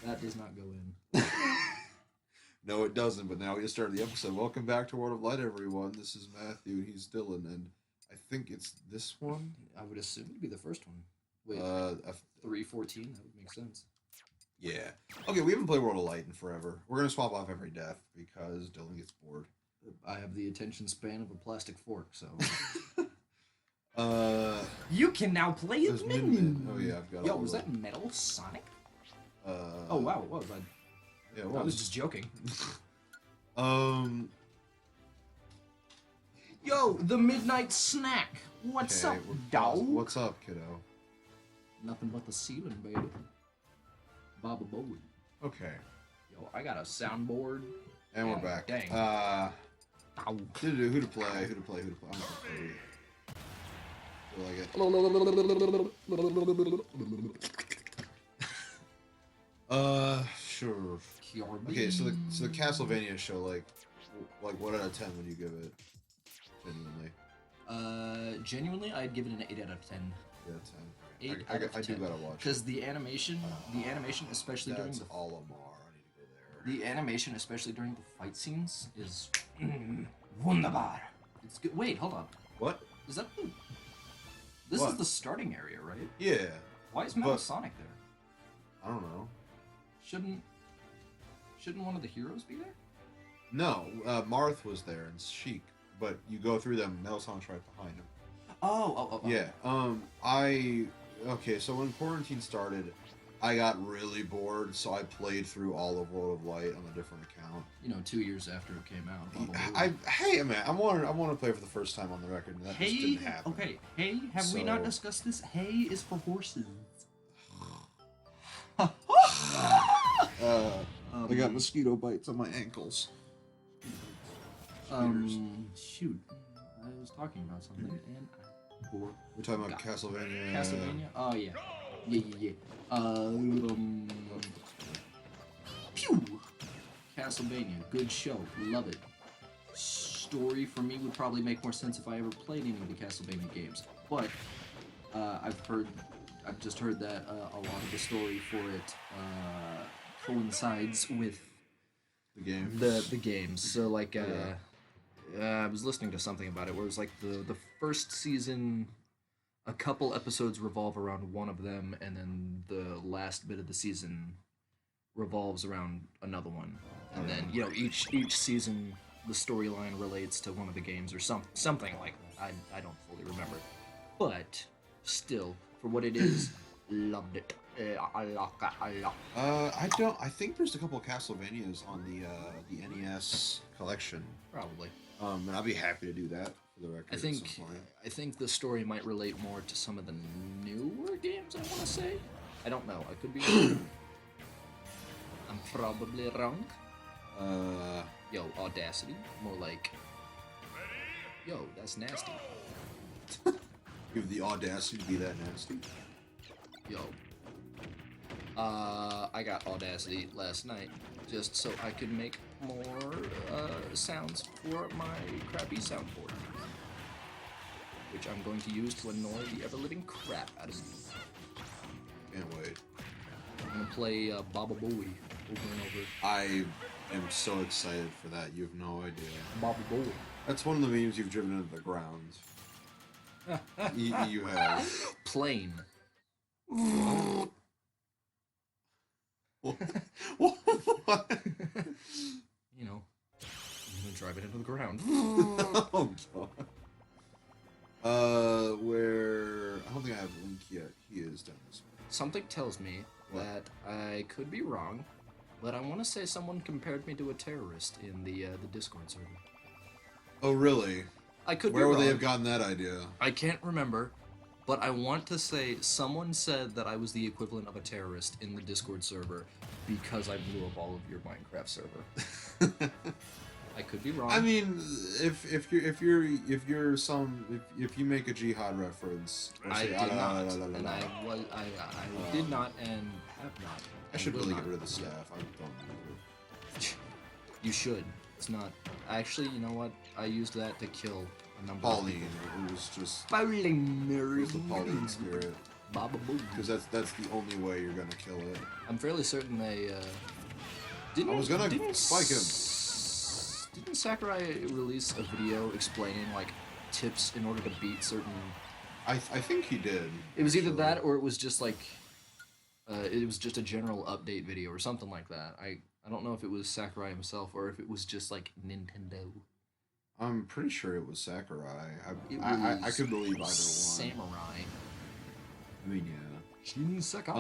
That does not go in. No, it doesn't. But now we just started the episode. Welcome back to World of Light, everyone. This is Matthew. He's Dylan, and I think it's this one. I would assume it'd be the first one. Wait, 314. That would make sense. Yeah. Okay, we haven't played World of Light in forever. We're gonna swap off every death because Dylan gets bored. I have the attention span of a plastic fork, so. You can now play as Min. Oh yeah, I've got. Yo, was that Metal Sonic? Oh wow, it was. Yeah, I was just joking. Yo, the Midnight Snack. What's up, dog? What's up, kiddo? Nothing but the ceiling, baby. Baba Bowie. Okay. Yo, I got a soundboard. And we're back. Dang. Who to play? I'm gonna play. Feel like it. Sure. Okay, so the Castlevania show, like what out of 10 would you give it? Genuinely. Genuinely, I'd give it an 8 out of 10. Yeah, 10. 8 out of 10. I do gotta watch. Because the animation, especially during the Olimar. I need to go there. The animation, especially during the fight scenes, is Wunderbar. it's good. Wait, hold on. What? Is that the? This is the starting area, right? Yeah. Why is Metal Sonic there? I don't know. Shouldn't one of the heroes be there? No, Marth was there and Sheik, but you go through them. Metal Sonic's right behind him. Oh. Yeah. Okay. So when quarantine started, I got really bored, so I played through all of World of Light on a different account. 2 years after it came out. Hey man, I want to play for the first time on the record, and that just didn't happen. Okay, hey, have we not discussed this? Hay is for horses. I got mosquito bites on my ankles. Shoot. I was talking about something and I bore. We're talking about Castlevania. Castlevania? Oh, yeah. Yeah. Pew! Castlevania. Good show. Love it. Story for me would probably make more sense if I ever played any of the Castlevania games. But, I've just heard that a lot of the story for it coincides with The game. the games. So like I was listening to something about it where it was like the first season, a couple episodes revolve around one of them, and then the last bit of the season revolves around another one, and then each season the storyline relates to one of the games or something like that. I don't fully remember, but still, for what it is, loved it. I think there's a couple of Castlevanias on the NES collection. Probably. And I'll be happy to do that for the record. I think the story might relate more to some of the newer games. I want to say. I don't know. I could be. I'm probably wrong. Yo, Audacity. More like. Yo, that's nasty. You have the audacity to be that nasty. Yo. I got Audacity last night just so I could make more sounds for my crappy soundboard, which I'm going to use to annoy the ever-living crap out of me. Can't wait. I'm gonna play Baba Bowie over and over. I am so excited for that. You have no idea. Baba Bowie. That's one of the memes you've driven into the ground. You have. Plain. What? I'm gonna drive it into the ground. Oh god. Where I don't think I have Link yet. He is down this way. Something tells me that I could be wrong, but I want to say someone compared me to a terrorist in the Discord server. Oh really? I could. Where be would wrong. they have gotten that idea? I can't remember, but I want to say someone said that I was the equivalent of a terrorist in the Discord server because I blew up all of your Minecraft server. I could be wrong. I mean, if you make a jihad reference, or I say, did not, and I did not, and have not. I should will really not. get rid of the staff. I don't know. You should. It's not. Actually, you know what? I used that to kill a number Pauline. of people. It was just. Pauline. It was the Pauline spirit. Baba Boo. because that's the only way you're gonna kill it. I'm fairly certain they didn't. I was gonna didn't spike him. Didn't Sakurai release a video explaining like tips in order to beat certain? I think he did. It was either actually. that or it was just like it was just a general update video or something like that. I don't know if it was Sakurai himself or if it was just like Nintendo. I'm pretty sure it was Sakurai. It I could believe either one. Samurai. I mean, yeah. Shin Sakai.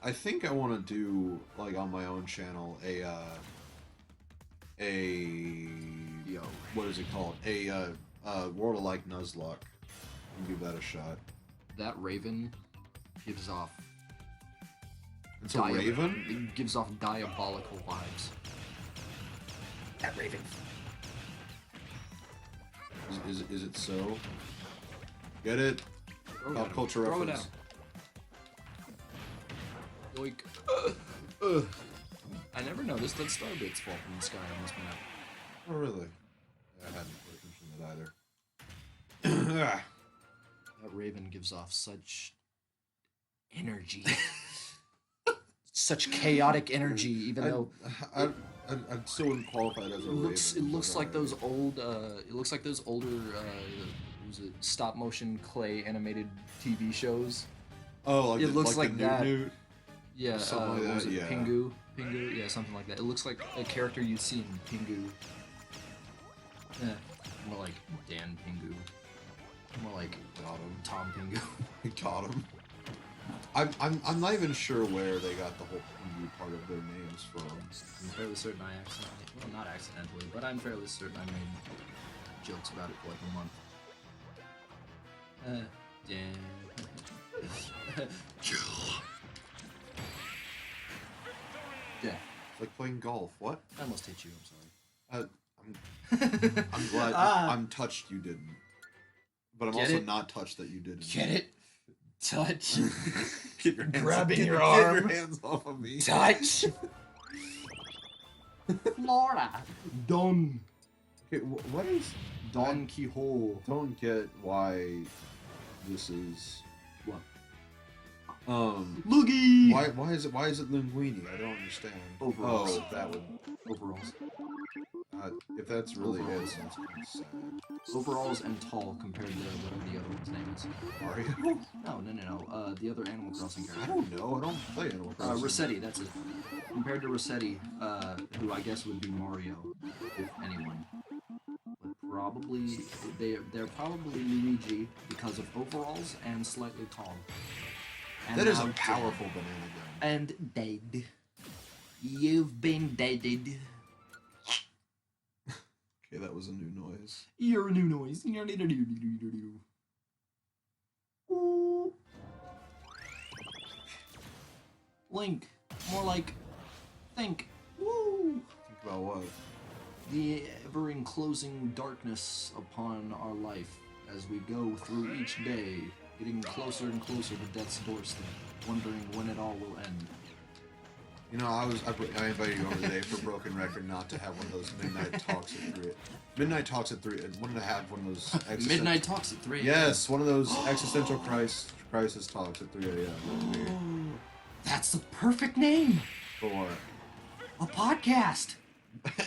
I think I want to do like on my own channel Yo. what is it called? World of Like Nuzlocke. Give that a shot. That raven gives off. It's a raven? It gives off diabolical vibes. That raven. Is it so? Get it? Pop culture Throw reference. it down. Yoink. I never noticed that star bits fall from the sky on this map. Oh, really? I hadn't paid attention to that either. That raven gives off such energy. Such chaotic energy, even though I still wouldn't qualify it as a raven. it looks like those old it looks like those older was it stop motion clay animated TV shows. Oh, like it looks like the that. Newt. Yeah, Something like was that, it yeah. Pingu? Pingu? Yeah, something like that. It looks like a character you'd see in Pingu. More like Dan Pingu. More like Got him. Tom Pingu. Got him. I'm not even sure where they got the whole Pingu part of their names from. I'm fairly certain I accidentally, well, not accidentally, but I'm fairly certain I made jokes about it for like a month. Dan. Yeah, It's like playing golf. What? I almost hit you. I'm sorry. I'm glad. I'm touched you didn't. But I'm Get also it? not touched that you didn't. Get it? Touch. Keep your hands Grabbing keep your keep arm. your hands off of me. Touch. Florida. Don. Okay, what is? Don Quixote. Don't get why this is. What? Why is it linguini? I don't understand. Overalls. Oh, that would. Overalls. If that's really Overalls. it, sounds kind of sad. Overalls and tall compared to whatever the other one's name is. Mario? No. The other Animal Crossing I character. don't know. I don't play Animal Crossing. Rossetti, that's it. Compared to Rossetti, who I guess would be Mario, if anyone. But probably, they're probably Luigi because of overalls and slightly tall. And That is a now powerful banana gun. and dead. You've been deaded. Okay, that was a new noise. You're a new noise. Ooh. Link. More like think. Woo. Think about what? The ever-enclosing darkness upon our life as we go through each day, getting closer and closer to death's doorstep, wondering when it all will end. You know, I invited you over today for Broken Record not to have one of those midnight talks at 3. Midnight talks at 3. I wanted to have one of those Midnight talks at 3 a.m. Yes, one of those existential crisis talks at 3 a.m. That's the perfect name. For what? A podcast.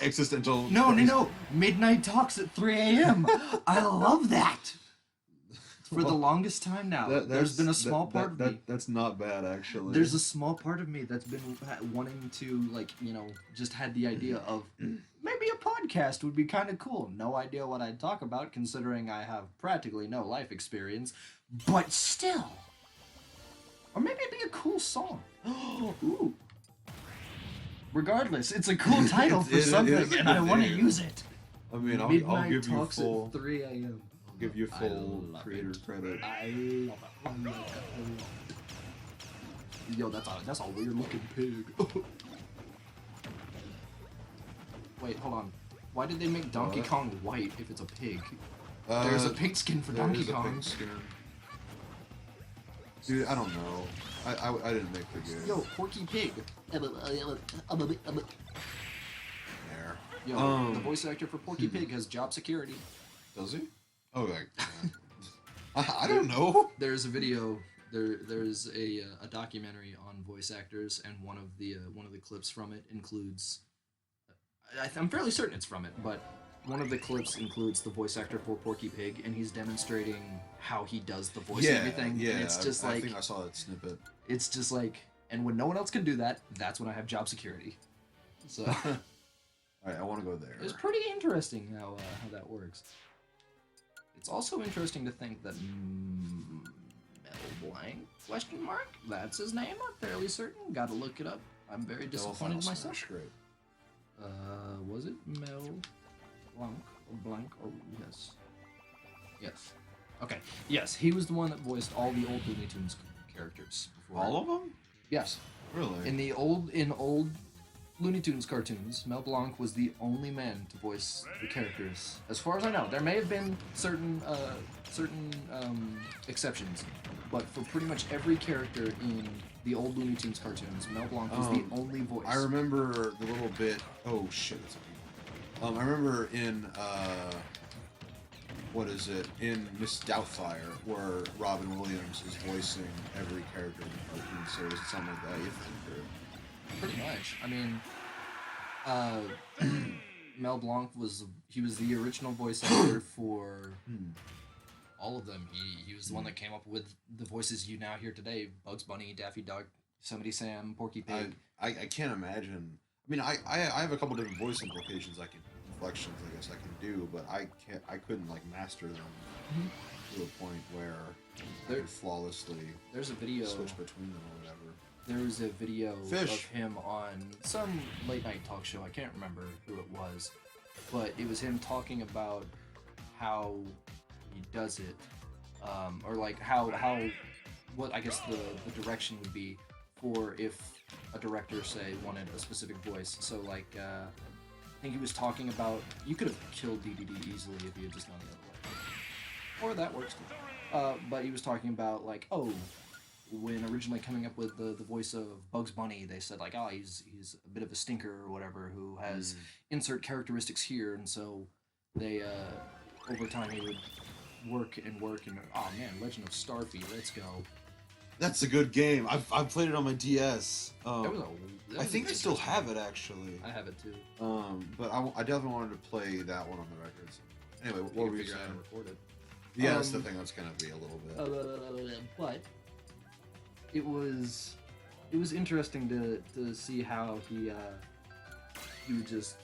Existential. No. Midnight talks at 3 a.m. I love that. For the longest time now, there's been a small part of me. That's not bad, actually. There's a small part of me that's been wanting to, like, just had the idea of maybe a podcast would be kind of cool. No idea what I'd talk about, considering I have practically no life experience, but still. Or maybe it'd be a cool song. Ooh. Regardless, it's a cool title for something, and I want to use it. I mean, I'll Midnight give you talks full. at 3 a.m. I'll give you full love creator it. credit. I love it. Yo, that's a weird looking pig. Wait, hold on. Why did they make Donkey What? Kong white if it's a pig? There's a pig skin for Donkey There's a Kong. pig skin. Dude, I don't know. I didn't make the game. Yo, Porky Pig. There. Yo, the voice actor for Porky Pig has job security. Does he? Oh, like, I don't know. There's a video there's a documentary on voice actors, and one of the clips from it includes. I'm fairly certain it's from it, but one of the clips includes the voice actor for Porky Pig, and he's demonstrating how he does the voice and everything. Yeah, And it's just I think I saw that snippet. It's just like, and when no one else can do that, that's when I have job security. So. All right, I want to go there. It's pretty interesting how that works. It's also interesting to think that Mel Blanc question mark, that's his name. I'm fairly certain. Got to look it up. I'm very disappointed in myself. Great. Was it Mel Blanc or yes? Yes. Okay. Yes, he was the one that voiced all the old Looney Tunes characters. Before. All of them? Yes. Really? In old Looney Tunes cartoons, Mel Blanc was the only man to voice the characters. As far as I know, there may have been certain exceptions, but for pretty much every character in the old Looney Tunes cartoons, Mel Blanc was the only voice. I remember the little bit. Oh shit! It's I remember in what is it in Miss Doubtfire where Robin Williams is voicing every character in the cartoon. So is it something like that? You think? Pretty much. I mean, Mel Blanc was the original voice actor for all of them. He was the one that came up with the voices you now hear today: Bugs Bunny, Daffy Duck, Yosemite Sam, Porky Pig. I can't imagine. I mean, I have a couple different voice implications inflections I guess I can do, but I couldn't like master them to a point where I could flawlessly there's a video switch between them or whatever. There was a video Fish. of him on some late night talk show. I can't remember who it was, but it was him talking about how he does it, or like how what I guess the direction would be for if a director say wanted a specific voice. So like I think he was talking about you could have killed DDD easily if he had just gone the other way, or that works too. But he was talking about like when originally coming up with the voice of Bugs Bunny, they said like, oh, he's a bit of a stinker or whatever who has insert characteristics here, and so they over time he would work and oh man, Legend of Starfy, let's go. That's a good game. I've played it on my DS. I think I still have it actually. I have it too. But I definitely wanted to play that one on the records. Anyway, what were we saying? Record it. Yeah, that's the thing. That's gonna be a little bit. But it was interesting to see how he would just,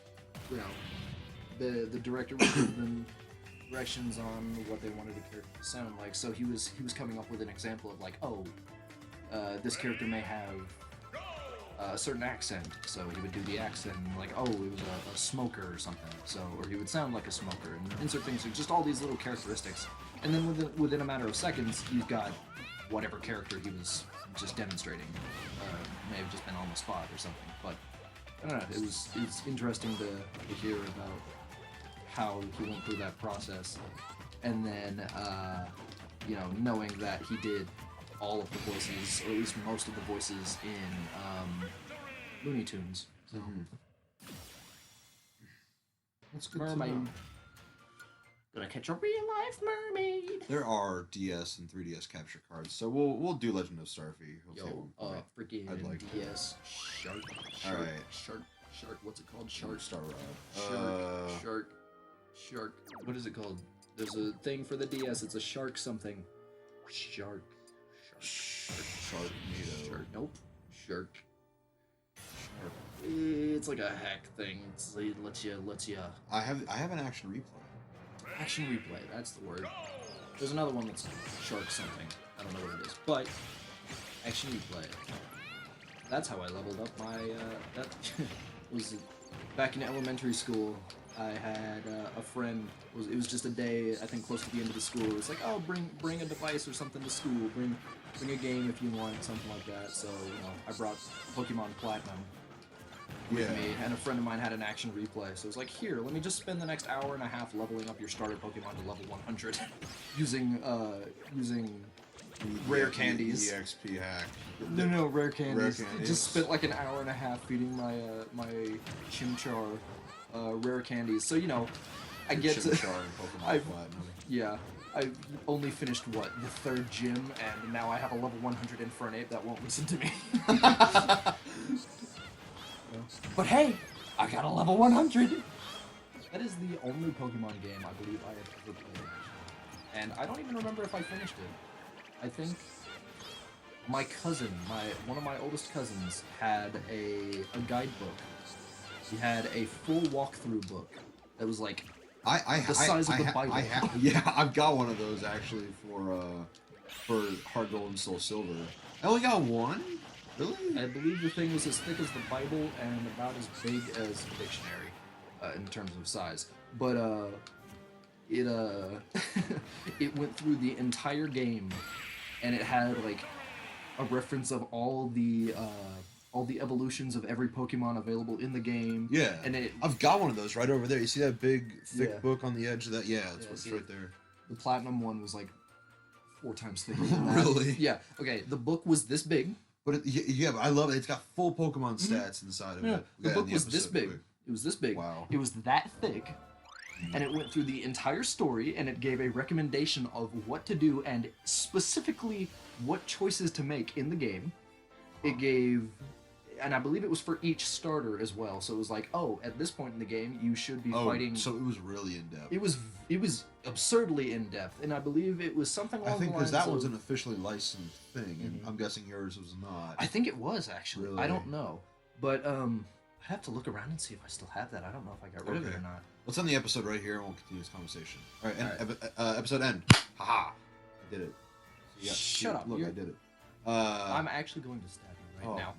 you know, the director would give them directions on what they wanted the character to sound like. So he was coming up with an example of like, this character may have a certain accent, so he would do the accent, and like, oh, it was a smoker or something, so, or he would sound like a smoker, and insert things, so just all these little characteristics, and then within a matter of seconds, you've got whatever character he was just demonstrating. May have just been on the spot or something, but I don't know, it's interesting to hear about how he went through that process, and then, you know, knowing that he did all of the voices, or at least most of the voices in Looney Tunes. So. That's good Mermaid. to know. Gonna catch a real-life mermaid. There are DS and 3DS capture cards, so we'll do Legend of Starfy. Freaking I'd like DS shark. All right. Shark. What's it called? Shark. Star Rod. Shark. What is it called? There's a thing for the DS. It's a shark something. Shark. Sharknado. Nope. Shark. It's like a hack thing. It lets you. I have an action replay. Action replay. That's the word. There's another one that's shark something. I don't know what it is, but action replay. That's how I leveled up my. That was back in elementary school. I had a friend. It was just a day, I think, close to the end of the school. It was like, oh, bring a device or something to school. Bring a game if you want, something like that. So, you know, I brought Pokemon Platinum with me, and a friend of mine had an action replay. So it was like, here, let me just spend the next hour and a half leveling up your starter Pokemon to level 100 using rare candies. EXP hack. No, rare candies. Rare candies. Just spent like an hour and a half feeding my Chimchar rare candies. So, you know, I get to. Chimchar and Pokemon Platinum. Yeah, I only finished what, the 3rd gym, and now I have a level 100 Infernape that won't listen to me. But hey, I got a level 100. That is the only Pokemon game I believe I have ever played, and I don't even remember if I finished it. I think my cousin, one of my oldest cousins, had a guidebook. He had a full walkthrough book that was like the size of the Bible. Yeah, I've got one of those actually for Heart Gold and Soul Silver. I only got one. Really? I believe the thing was as thick as the Bible and about as big as the dictionary in terms of size. But it it went through the entire game, and it had like a reference of all the evolutions of every Pokemon available in the game. Yeah, and I've got one of those right over there. You see that big, thick book on the edge of that? Yeah, that's what's right there. The Platinum one was like 4 times thicker than that. Really? Yeah. Okay, the book was this big. But but I love it. It's got full Pokemon stats inside of it. The book was this big. It was this big. Wow. It was that thick, and it went through the entire story, and it gave a recommendation of what to do and specifically what choices to make in the game. It gave, and I believe it was for each starter as well. So it was like, oh, at this point in the game, you should be fighting. So it was really in depth. It was absurdly in depth, and I believe it was something along the lines. I think because that was an officially licensed thing, and I'm guessing yours was not. I think it was actually. Really? I don't know, but I have to look around and see if I still have that. I don't know if I got rid of it or not. Let's end the episode right here, and we'll continue this conversation. All right, episode end. Haha, I did it. Shut up! Look, I did it. I'm actually going to stab you right now.